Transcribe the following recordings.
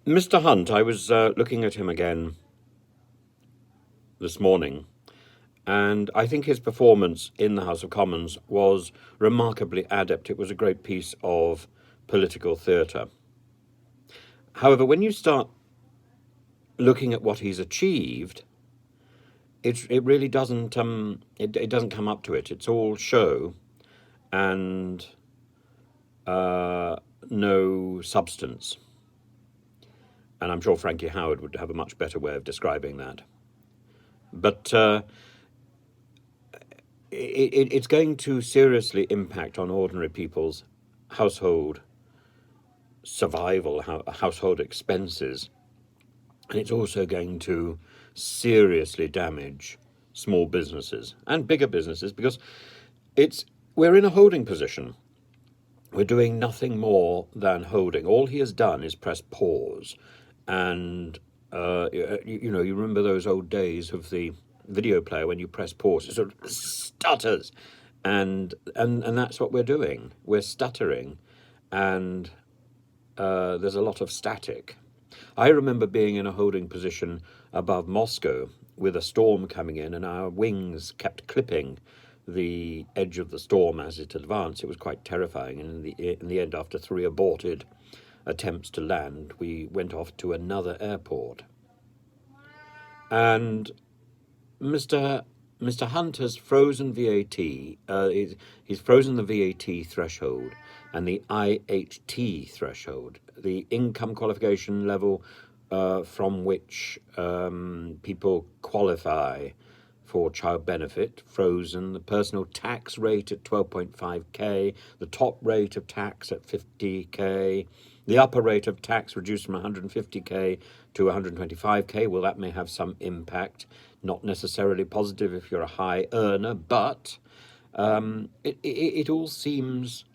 Mr. Hunt, I was looking at him again this morning, and I think his performance in the House of Commons was remarkably adept. It was a great piece of political theatre. However, when you start looking at what he's achieved, it really doesn't it doesn't come up to it. It's all show and no substance. And I'm sure Frankie Howard would have a much better way of describing that. But it's going to seriously impact on ordinary people's household survival, household expenses. And it's also going to seriously damage small businesses and bigger businesses because we're in a holding position. We're doing nothing more than holding. All he has done is press pause. And, you remember those old days of the video player when you press pause, it sort of stutters. And that's what we're doing. We're stuttering. And there's a lot of static. I remember being in a holding position above Moscow with a storm coming in, and our wings kept clipping the edge of the storm as it advanced. It was quite terrifying, and in the end, after 3 aborted attempts to land, we went off to another airport. And Mr. Hunt has frozen VAT. He's frozen the VAT threshold and the IHT threshold, the income qualification level from which people qualify for child benefit, frozen, the personal tax rate at 12.5k, the top rate of tax at 50k, the upper rate of tax reduced from 150k to 125k. Well, that may have some impact, not necessarily positive if you're a high earner, but it all seems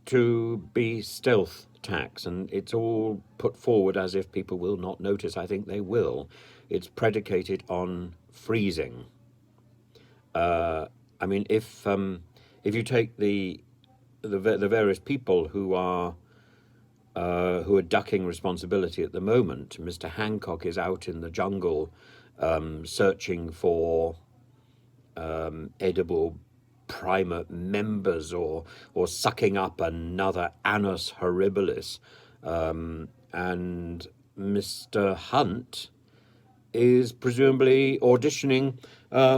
to be stealth tax, and it's all put forward as if people will not notice. I think they will. It's predicated on freezing. If you take the various people who are ducking responsibility at the moment, Mr. Hancock is out in the jungle searching for edible primate members or sucking up another Anus horribilis, and Mr. Hunt is presumably auditioning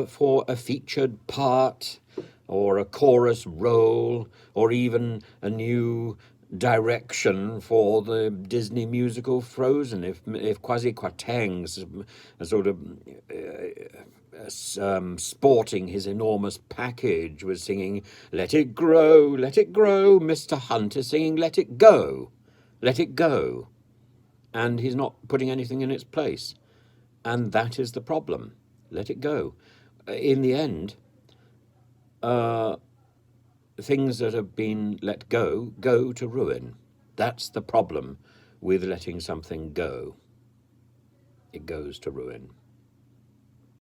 for a featured part or a chorus role or even a new direction for the Disney musical Frozen. If Kwasi Kwarteng's sort of sporting his enormous package was singing let it grow, Mr. Hunt is singing let it go, and he's not putting anything in its place. And that is the problem. Let it go. In the end, things that have been let go to ruin. That's the problem with letting something go. It goes to ruin.